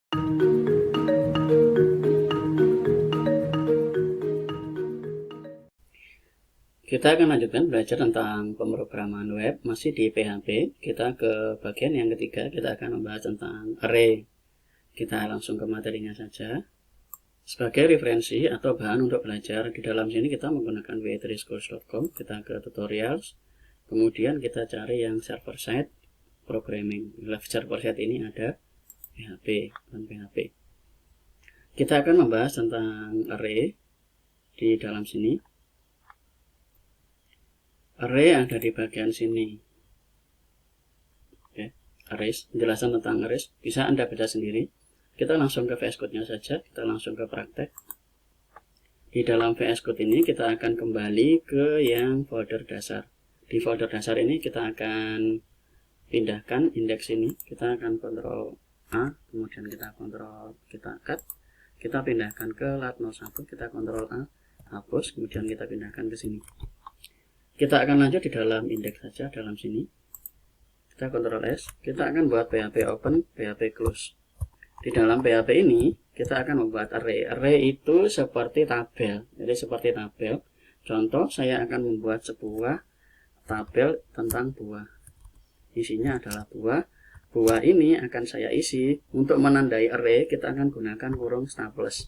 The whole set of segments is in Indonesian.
Kita akan lanjutkan belajar tentang pemrograman web, masih di PHP. Kita ke bagian yang ketiga, kita akan membahas tentang array. Kita langsung ke materinya saja. Sebagai referensi atau bahan untuk belajar, di dalam sini kita menggunakan w3schools.com. Kita ke tutorials, kemudian kita cari yang server side programming. Server side ini ada PHP dan PHP. Kita akan membahas tentang array di dalam sini. Array ada di bagian sini. Oke, arrays, penjelasan tentang arrays bisa Anda baca sendiri. Kita langsung ke VS Code-nya saja, kita langsung ke praktek. Di dalam VS Code ini kita akan kembali ke yang folder dasar. Di folder dasar ini kita akan pindahkan indeks ini. Kita akan Ctrl A, kemudian kita cut. Kita pindahkan ke lat01, kita Ctrl A, hapus, kemudian kita pindahkan ke sini. Kita akan lanjut di dalam indeks saja, dalam sini. Kita Ctrl S, kita akan buat PHP open, PHP close. Di dalam PHP ini, kita akan membuat array. Array itu seperti tabel. Jadi seperti tabel. Contoh, saya akan membuat sebuah tabel tentang buah. Isinya adalah buah. Buah ini akan saya isi. Untuk menandai array, kita akan gunakan kurung staples.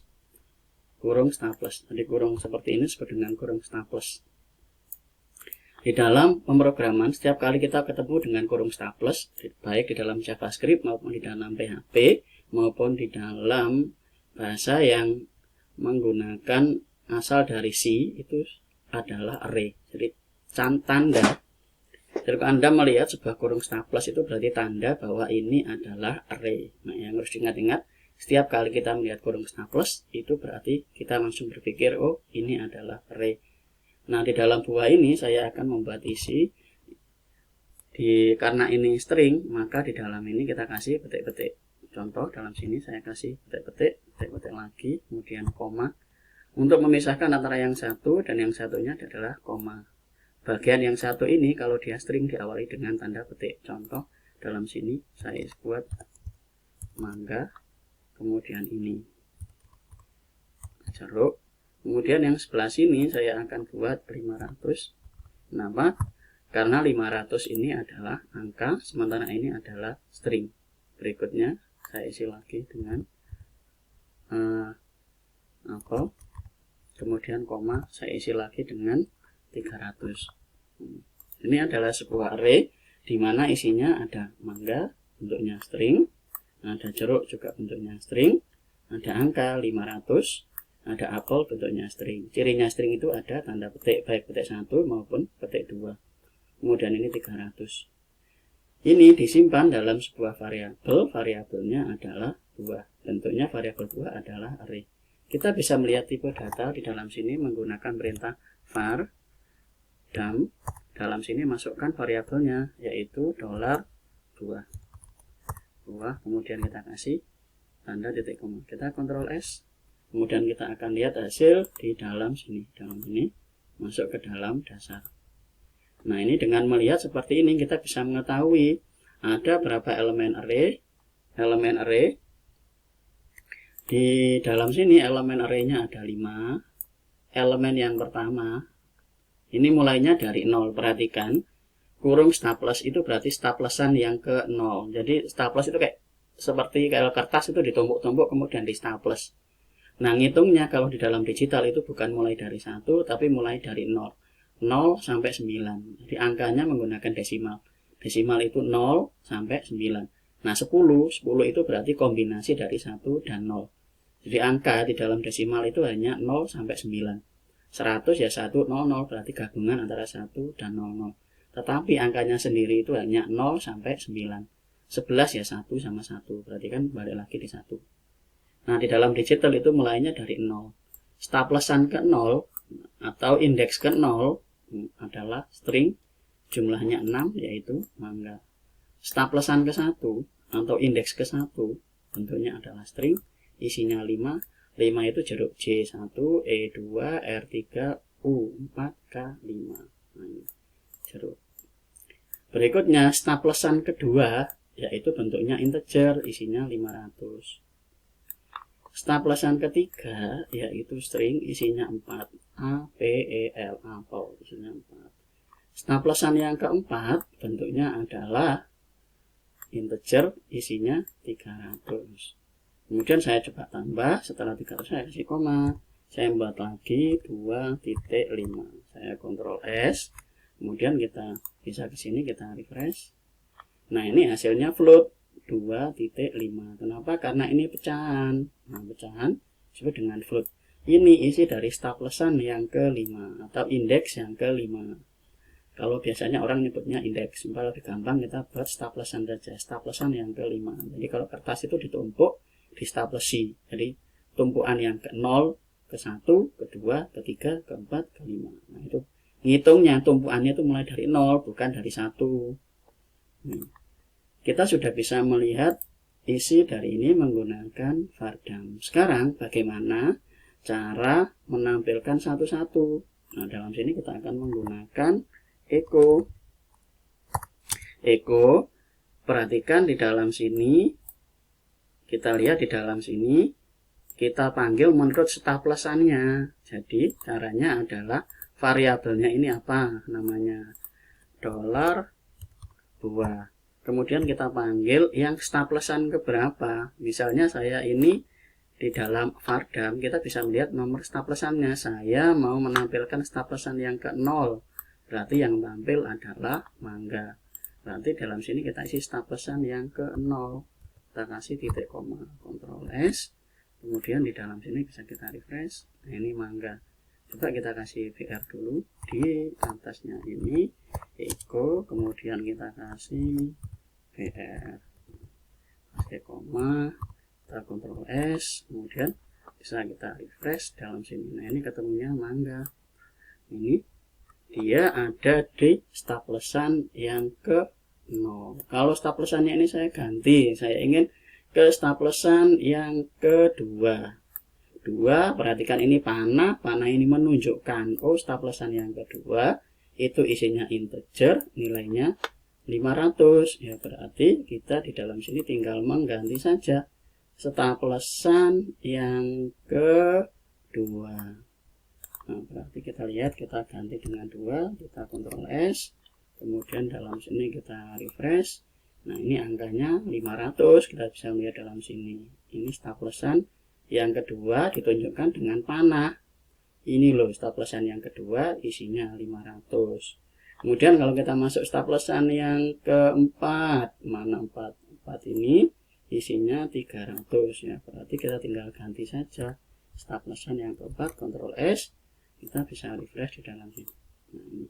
Kurung staples. Jadi kurung seperti ini disebut dengan kurung staples. Di dalam pemrograman, setiap kali kita ketemu dengan kurung staples, baik di dalam JavaScript maupun di dalam PHP, maupun di dalam bahasa yang menggunakan asal dari C, itu adalah array. Jadi tanda. Jadi kalau Anda melihat sebuah kurung staples itu berarti tanda bahwa ini adalah array. Nah, yang harus diingat-ingat, setiap kali kita melihat kurung staples, itu berarti kita langsung berpikir, oh ini adalah array. Nah, di dalam buah ini saya akan membuat isi. Karena ini string, maka di dalam ini kita kasih petik-petik. Contoh, dalam sini saya kasih petik-petik, petik-petik lagi, kemudian koma. Untuk memisahkan antara yang satu dan yang satunya adalah koma. Bagian yang satu ini kalau dia string diawali dengan tanda petik. Contoh, dalam sini saya buat mangga, kemudian ini jeruk. Kemudian yang sebelah sini saya akan buat 500. Kenapa? Karena 500 ini adalah angka, sementara ini adalah string. Berikutnya saya isi lagi dengan apel. Kemudian koma, saya isi lagi dengan 300. Ini adalah sebuah array di mana isinya ada mangga, bentuknya string, ada jeruk juga bentuknya string, ada angka 500. Ada apel, bentuknya string. Cirinya string itu ada tanda petik, baik petik 1 maupun petik 2. Kemudian ini 300. Ini disimpan dalam sebuah variabel. Variabelnya adalah buah. Bentuknya variabel buah adalah array. Kita bisa melihat tipe data di dalam sini menggunakan perintah var dump. Dalam sini masukkan variabelnya, yaitu $buah. Buah, kemudian kita kasih tanda titik koma. Kita Ctrl S. Kemudian kita akan lihat hasil di dalam sini. Dalam ini masuk ke dalam dasar. Nah, ini dengan melihat seperti ini kita bisa mengetahui ada berapa elemen array. Elemen array di dalam sini elemen arraynya ada 5. Elemen yang pertama ini mulainya dari 0. Perhatikan kurung staples itu berarti staplesan yang ke 0. Jadi staples itu kayak seperti kayak kertas itu ditumpuk-tumpuk kemudian di staples. Nah, ngitungnya kalau di dalam digital itu bukan mulai dari 1, tapi mulai dari 0. 0 sampai 9. Jadi angkanya menggunakan desimal. Desimal itu 0 sampai 9. Nah, 10 itu berarti kombinasi dari 1 dan 0. Jadi angka di dalam desimal itu hanya 0 sampai 9. 100 ya 100, berarti gabungan antara 1 dan 00. Tetapi angkanya sendiri itu hanya 0 sampai 9. 11 ya 1 sama 1, berarti kan balik lagi di 1. Nah, di dalam digital itu mulainya dari 0. Staplesan ke 0 atau indeks ke 0 adalah string, jumlahnya 6, yaitu mangga. Staplesan ke 1 atau indeks ke 1 bentuknya adalah string, isinya 5. 5 itu jeruk J1, E2, R3, U4, K5. Nah, ini jeruk. Berikutnya staplesan kedua, yaitu bentuknya integer, isinya 500. Staplesan ketiga yaitu string isinya 4, apel, apel isinya 4. Staplesan yang keempat bentuknya adalah integer isinya 300. Kemudian saya coba tambah, setelah 300 saya kasih koma, saya buat lagi 2.5, saya Ctrl S, kemudian kita bisa ke sini, kita refresh. Nah, ini hasilnya float 2.5. Kenapa? Karena ini pecahan. Nah, pecahan disebut dengan float. Ini isi dari staplesan yang ke-5 atau indeks yang ke-5. Kalau biasanya orang nyebutnya indeks, lebih gampang kita buat staplesan saja, staplesan yang ke-5. Jadi kalau kertas itu ditumpuk di staplesi. Jadi tumpukan yang ke-0, ke-1, ke-2, ke-3, ke-4, ke-5. Nah, itu ngitungnya tumpukannya itu mulai dari 0, bukan dari 1. Kita sudah bisa melihat isi dari ini menggunakan vardam. Sekarang bagaimana cara menampilkan satu-satu? Nah, dalam sini kita akan menggunakan echo. Echo, perhatikan di dalam sini, kita lihat di dalam sini, kita panggil menurut staplesannya. Jadi caranya adalah variabelnya ini apa namanya? $buah. Kemudian kita panggil yang staplesan keberapa. Misalnya saya ini di dalam vardam kita bisa melihat nomor staplesannya. Saya mau menampilkan staplesan yang ke-0. Berarti yang tampil adalah mangga. Berarti dalam sini kita isi staplesan yang ke-0. Kita kasih titik koma, Ctrl S. Kemudian di dalam sini bisa kita refresh. Nah, ini mangga. Coba kita kasih BR dulu. Di atasnya ini echo, kemudian kita kasih BR, kasih koma, kita Ctrl S, kemudian bisa kita refresh dalam sini. Nah, ini ketemunya mangga. Ini dia ada di staplesan yang ke-0. Kalau staplesannya ini saya ganti, saya ingin ke staplesan yang kedua. Perhatikan ini panah ini menunjukkan staplesan yang kedua itu isinya integer, nilainya 500. Ya, berarti kita di dalam sini tinggal mengganti saja staplesan yang kedua. Nah, berarti kita lihat, kita ganti dengan 2, kita Ctrl S, kemudian dalam sini kita refresh. Nah, ini angkanya 500, kita bisa melihat dalam sini. Ini staplesan yang kedua ditunjukkan dengan panah. Ini loh staplesan yang kedua isinya 500. Kemudian kalau kita masuk staplesan yang keempat, mana 4 ini isinya 300 ya. Berarti kita tinggal ganti saja staplesan yang keempat, Ctrl S, kita bisa refresh di dalam sini. Nah, ini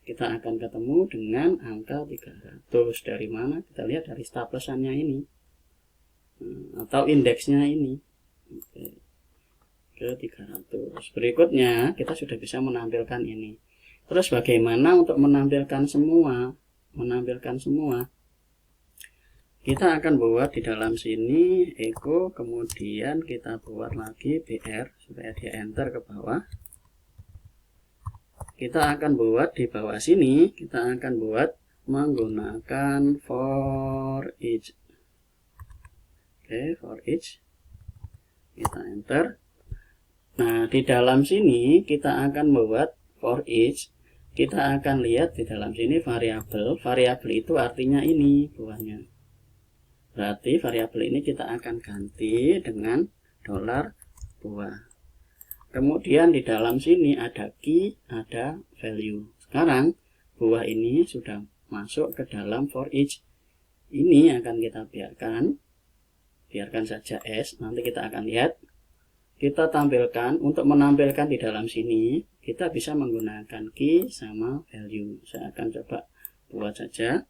kita akan ketemu dengan angka 300. Dari mana? Kita lihat dari staplesannya ini, atau indeksnya ini. Oke, ke 300. Berikutnya kita sudah bisa menampilkan ini. Terus bagaimana untuk menampilkan semua? Kita akan buat di dalam sini echo, kemudian kita buat lagi BR supaya dia enter ke bawah. Kita akan buat di bawah sini, kita akan buat menggunakan for each. Oke, for each. Kita enter. Nah, di dalam sini kita akan buat for each. Kita akan lihat di dalam sini variabel. Variabel itu artinya ini buahnya. Berarti variabel ini kita akan ganti dengan $buah. Kemudian di dalam sini ada key, ada value. Sekarang buah ini sudah masuk ke dalam for each. Ini akan kita biarkan saja S. Nanti kita akan lihat. Kita tampilkan, untuk menampilkan di dalam sini kita bisa menggunakan key sama value. Saya akan coba buat saja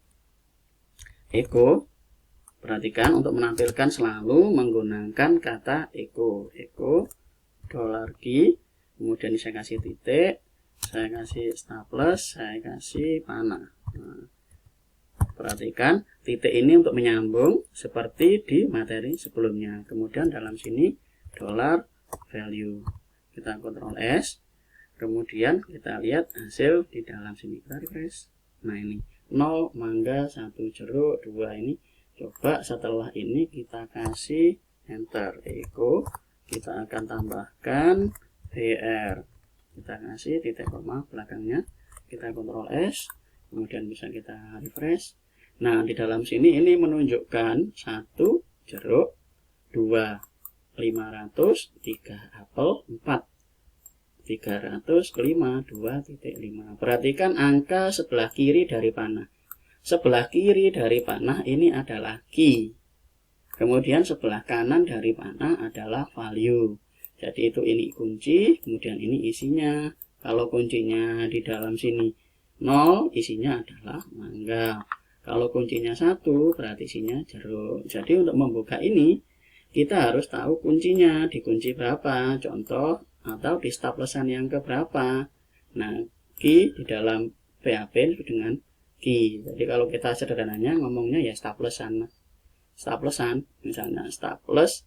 echo. Perhatikan, untuk menampilkan selalu menggunakan kata echo. $key, kemudian saya kasih titik, saya kasih staples, saya kasih panah. Nah, perhatikan titik ini untuk menyambung seperti di materi sebelumnya. Kemudian dalam sini $value, kita Ctrl S, kemudian kita lihat hasil di dalam sini, kita refresh. Nah, ini 0 mangga, 1 jeruk, 2 ini. Coba setelah ini kita kasih enter echo, kita akan tambahkan BR. Kita kasih titik koma belakangnya, kita Ctrl S, kemudian bisa kita refresh. Nah, di dalam sini ini menunjukkan 1 jeruk, 2 500, 3 apel, 4 300, 5 2.5. Perhatikan angka sebelah kiri dari panah. Sebelah kiri dari panah ini adalah key. Kemudian sebelah kanan dari panah adalah value. Jadi itu ini kunci, kemudian ini isinya. Kalau kuncinya di dalam sini 0, isinya adalah mangga. Kalau kuncinya 1, berarti isinya jeruk. Jadi untuk membuka ini, kita harus tahu kuncinya, di kunci berapa, contoh, atau di staplesan yang keberapa. Nah, key di dalam PHP dengan key. Jadi kalau kita sederhananya ngomongnya ya staplesan, misalnya staples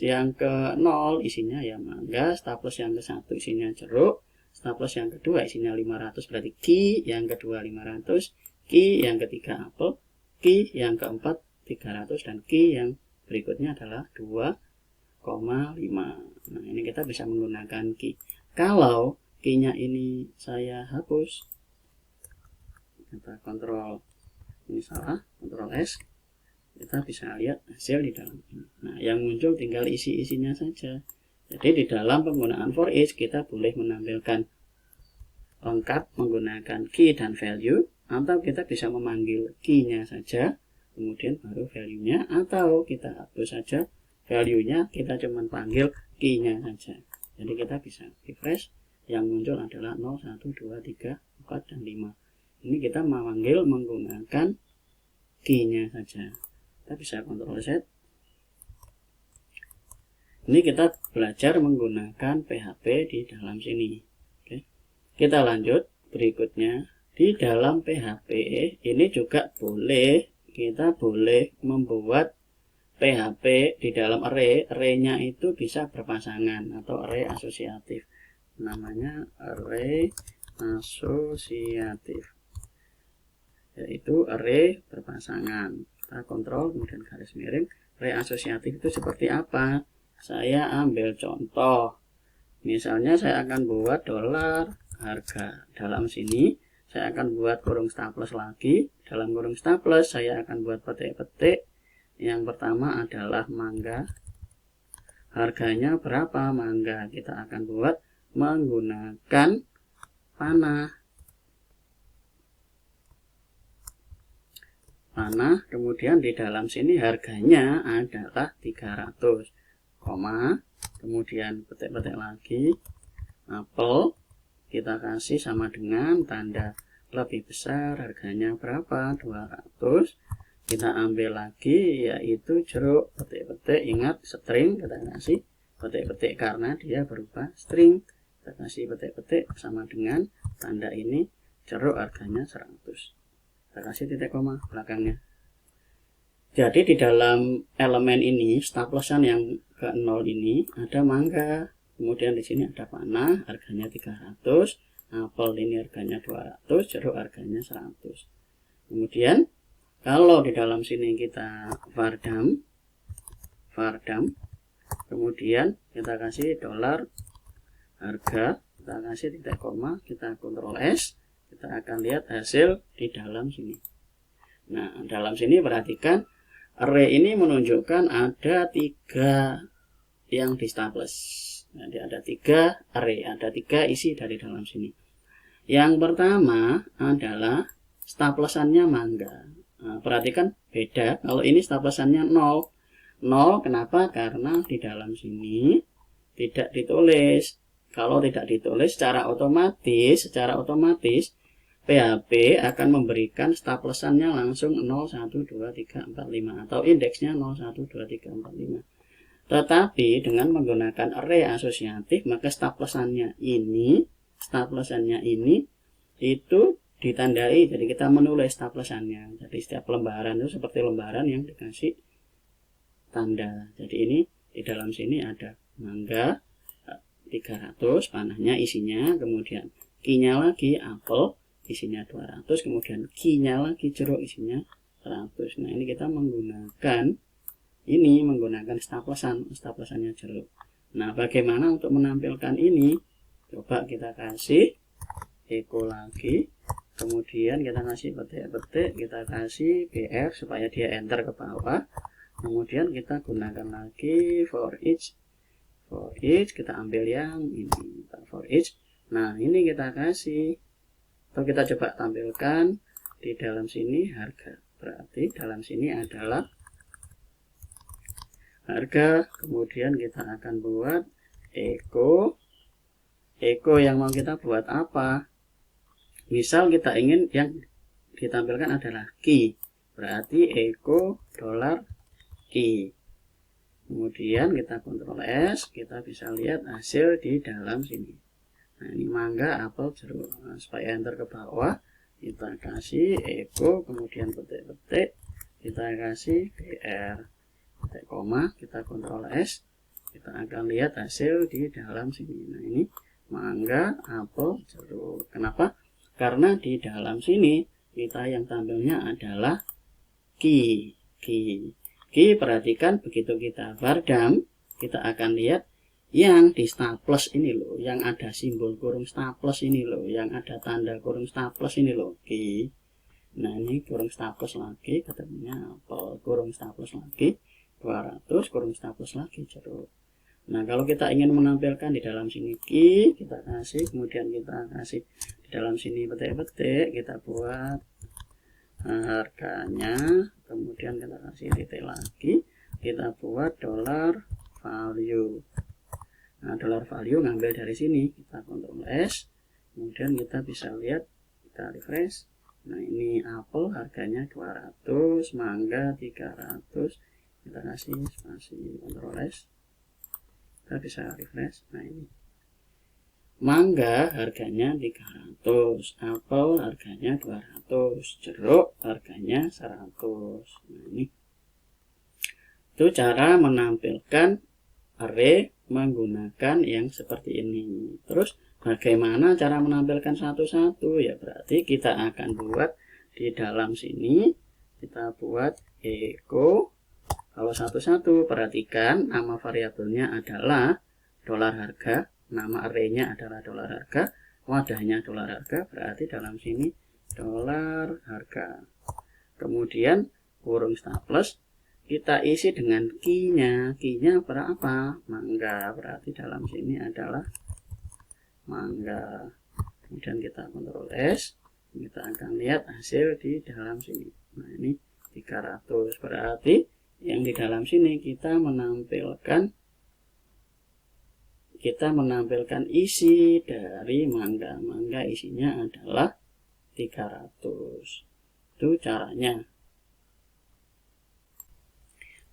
yang ke 0 isinya ya mangga, staples yang ke 1 isinya jeruk, staples yang kedua isinya 500, berarti key yang kedua 500, key yang ketiga apel, key yang keempat 300, dan key yang berikutnya adalah 2,5. Nah, ini kita bisa menggunakan key. Kalau key-nya ini saya hapus, kita kontrol, ini salah, kontrol S, kita bisa lihat hasil di dalam ini. Nah, yang muncul tinggal isi-isinya saja. Jadi di dalam penggunaan for each kita boleh menampilkan lengkap menggunakan key dan value, atau kita bisa memanggil key-nya saja, kemudian baru value-nya, atau kita hapus saja value-nya, kita cuma panggil key-nya saja. Jadi kita bisa refresh, yang muncul adalah 0, 1, 2, 3, 4, dan 5. Ini kita memanggil menggunakan key-nya saja. Kita bisa Ctrl Z. Ini kita belajar menggunakan PHP di dalam sini. Oke. Kita lanjut berikutnya. Di dalam PHP ini juga kita boleh membuat PHP di dalam array. Array-nya itu bisa berpasangan atau array asosiatif. Namanya array asosiatif, yaitu array berpasangan. Kita kontrol kemudian garis miring. Array asosiatif itu seperti apa? Saya ambil contoh, misalnya saya akan buat dolar harga. Dalam sini saya akan buat kurung staples lagi. Dalam kurung staples saya akan buat petik-petik. Yang pertama adalah mangga. Harganya berapa mangga? Kita akan buat menggunakan panah. Kemudian di dalam sini harganya adalah 300, kemudian petik-petik lagi, apel kita kasih sama dengan tanda lebih besar, harganya berapa, 200. Kita ambil lagi yaitu jeruk, petik-petik, ingat string, kita kasih petik-petik karena dia berubah string. Kita kasih petik-petik sama dengan tanda ini, jeruk harganya 100. Kita kasih titik koma belakangnya. Jadi di dalam elemen ini, staplesan yang ke 0 ini ada mangga, kemudian di sini ada panah, harganya 300, apel ini harganya 200, jeruk harganya 100. Kemudian kalau di dalam sini kita vardam, kemudian kita kasih dolar harga, kita kasih titik koma, kita Ctrl S, kita akan lihat hasil di dalam sini. Nah, dalam sini perhatikan array ini menunjukkan ada 3 yang di staples. Jadi ada 3 array, ada 3 isi dari dalam sini. Yang pertama adalah staplesannya mangga. Nah, perhatikan beda, kalau ini staplesannya 0. 0 kenapa? Karena di dalam sini tidak ditulis. Kalau tidak ditulis secara otomatis PHP akan memberikan staplesannya langsung 0, 1, 2, 3, 4, 5 atau indeksnya 0, 1, 2, 3, 4, 5. Tetapi dengan menggunakan array asosiatif maka staplesannya ini itu ditandai. Jadi kita menulis staplesannya. Jadi setiap lembaran itu seperti lembaran yang dikasih tanda. Jadi ini di dalam sini ada mangga 300, panahnya isinya, kemudian key-nya lagi apel isinya 200, kemudian key-nya lagi jeruk isinya 100. Nah, ini kita menggunakan ini menggunakan staplesannya jeruk. Nah, bagaimana untuk menampilkan ini? Coba kita kasih echo lagi, kemudian kita kasih petik-petik, kita kasih BR supaya dia enter ke bawah. Kemudian kita gunakan lagi for each, kita ambil yang ini for each. Nah, ini kita kasih, atau kita coba tampilkan di dalam sini harga. Berarti dalam sini adalah harga. Kemudian kita akan buat echo yang mau kita buat apa. Misal kita ingin yang ditampilkan adalah key, berarti echo $ key. Kemudian kita Ctrl S, kita bisa lihat hasil di dalam sini. Nah, ini mangga, apel, jeruk. Nah, supaya enter ke bawah, kita kasih echo, kemudian petik-petik, kita kasih BR, petik koma, kita Ctrl S, kita akan lihat hasil di dalam sini. Nah, ini mangga, apel, jeruk. Kenapa? Karena di dalam sini kita yang tampilnya adalah key. Perhatikan begitu kita bardam, kita akan lihat yang di staples ini loh, yang ada simbol kurung staples ini loh, yang ada tanda kurung staples ini loh, key. Nah, ini kurung staples lagi, ketemunya apel, kurung staples lagi 200, kurung staples lagi jeruk. Nah, kalau kita ingin menampilkan di dalam sini key, kita kasih, kemudian kita kasih di dalam sini petik-petik, kita buat harganya, kemudian kita kasih titik lagi, kita buat $value. Nah, $value ngambil dari sini, kita Ctrl S, kemudian kita bisa lihat, kita refresh. Nah, ini apel harganya 200, mangga 300, kita kasih spasi Ctrl S, kita bisa refresh. Nah, ini mangga harganya 300, apel harganya 200, jeruk harganya 100. Nah, ini itu cara menampilkan array menggunakan yang seperti ini. Terus bagaimana cara menampilkan satu-satu? Ya berarti kita akan buat di dalam sini, kita buat echo. Kalau satu-satu, perhatikan nama variabelnya adalah $harga, nama arraynya adalah $harga, wadahnya $harga, berarti dalam sini $harga. Kemudian kurung staples kita isi dengan key-nya berapa? Mangga, berarti dalam sini adalah mangga. Kemudian kita Ctrl S, kita akan lihat hasil di dalam sini. Nah, ini 300, berarti yang di dalam sini kita menampilkan isi dari mangga. Mangga isinya adalah 300. Itu caranya.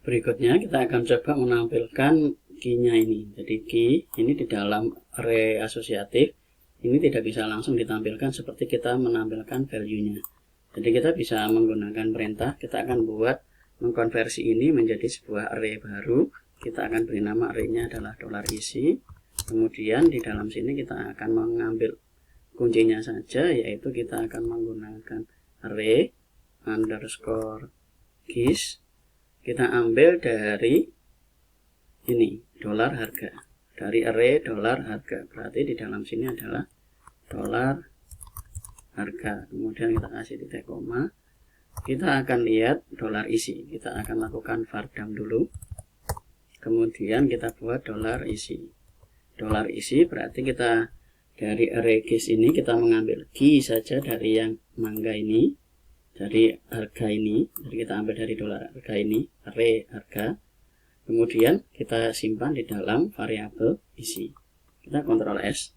Berikutnya kita akan coba menampilkan key-nya ini. Jadi key ini di dalam array asosiatif ini tidak bisa langsung ditampilkan seperti kita menampilkan value-nya. Jadi kita bisa menggunakan perintah, kita akan buat mengkonversi ini menjadi sebuah array baru. Kita akan beri nama array-nya adalah $isi. Kemudian di dalam sini kita akan mengambil kuncinya saja, yaitu kita akan menggunakan array underscore keys. Kita ambil dari ini $harga, dari array $harga, berarti di dalam sini adalah $harga. Kemudian kita kasih titik koma, kita akan lihat $isi, kita akan lakukan vardam dulu, kemudian kita buat $isi. $isi berarti kita dari array keys ini kita mengambil key saja dari yang mangga ini, dari harga ini, jadi kita ambil dari $harga ini, array harga, kemudian kita simpan di dalam variabel isi. Kita Ctrl S,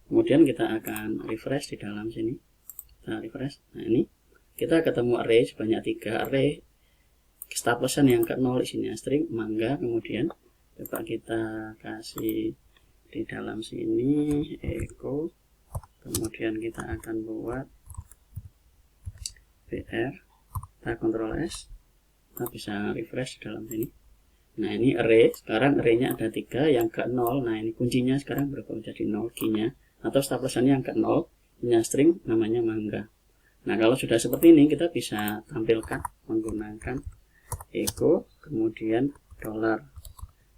kemudian kita akan refresh di dalam sini, kita refresh. Nah, ini kita ketemu array sebanyak 3 array staplesan yang ke 0 isinya string mangga. Kemudian coba kita kasih di dalam sini echo, kemudian kita akan buat BR, kita Ctrl S, kita bisa refresh dalam sini. Nah, ini array, sekarang arraynya ada 3 yang ke 0. Nah, ini kuncinya sekarang berubah menjadi 0 key-nya, atau staplesannya yang ke 0, punya string namanya mangga. Nah, kalau sudah seperti ini kita bisa tampilkan menggunakan echo, kemudian dollar.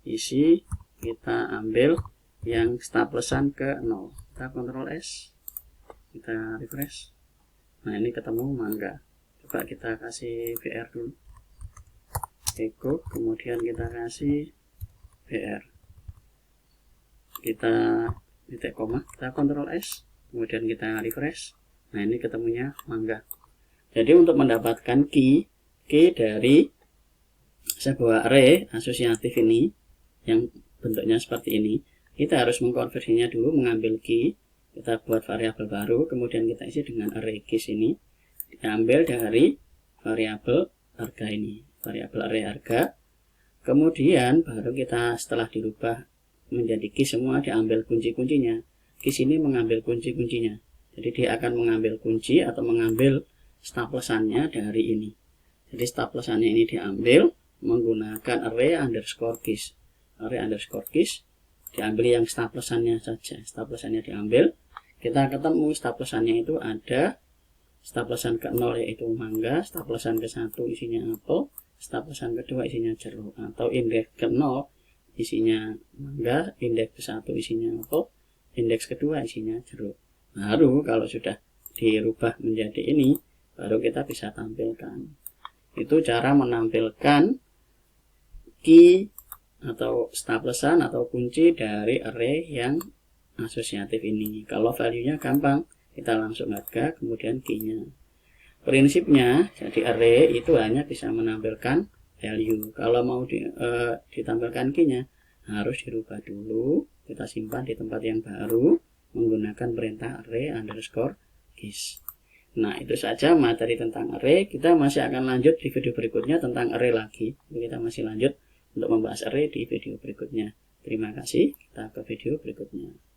Isi kita ambil yang staplesan ke 0. Kita Ctrl S, kita refresh. Nah, ini ketemu mangga. Coba kita kasih BR dulu. Echo, kemudian kita kasih BR. Kita titik koma, kita Ctrl S, kemudian kita refresh. Nah, ini ketemunya mangga. Jadi untuk mendapatkan key dari sebuah array asosiatif ini yang bentuknya seperti ini, kita harus mengkonversinya dulu, mengambil key, kita buat variabel baru, kemudian kita isi dengan array keys ini, diambil dari variabel harga ini, variabel array harga. Kemudian baru kita setelah dirubah menjadi key semua, diambil kunci-kuncinya. Keys ini mengambil kunci-kuncinya. Jadi dia akan mengambil kunci atau mengambil staplesannya dari ini. Jadi staplesannya ini diambil menggunakan array underscore keys. Array underscore keys diambil yang staplesannya saja. Staplesannya diambil. Kita ketemu staplesannya itu ada staplesan ke 0 yaitu mangga, staplesan ke 1 isinya apel, staplesan kedua isinya jeruk, atau indeks ke 0 isinya mangga, indeks ke 1 isinya apel, indeks kedua isinya jeruk. Baru kalau sudah dirubah menjadi ini, baru kita bisa tampilkan. Itu cara menampilkan key atau staplesan atau kunci dari array yang asosiatif ini. Kalau value-nya gampang, kita langsung harga, kemudian key-nya. Prinsipnya, jadi array itu hanya bisa menampilkan value. Kalau mau ditampilkan key-nya, harus dirubah dulu. Kita simpan di tempat yang baru menggunakan perintah array underscore keys. Nah, itu saja materi tentang array. Kita masih akan lanjut di video berikutnya tentang array lagi. Kita masih lanjut untuk membahas array di video berikutnya. Terima kasih, kita ke video berikutnya.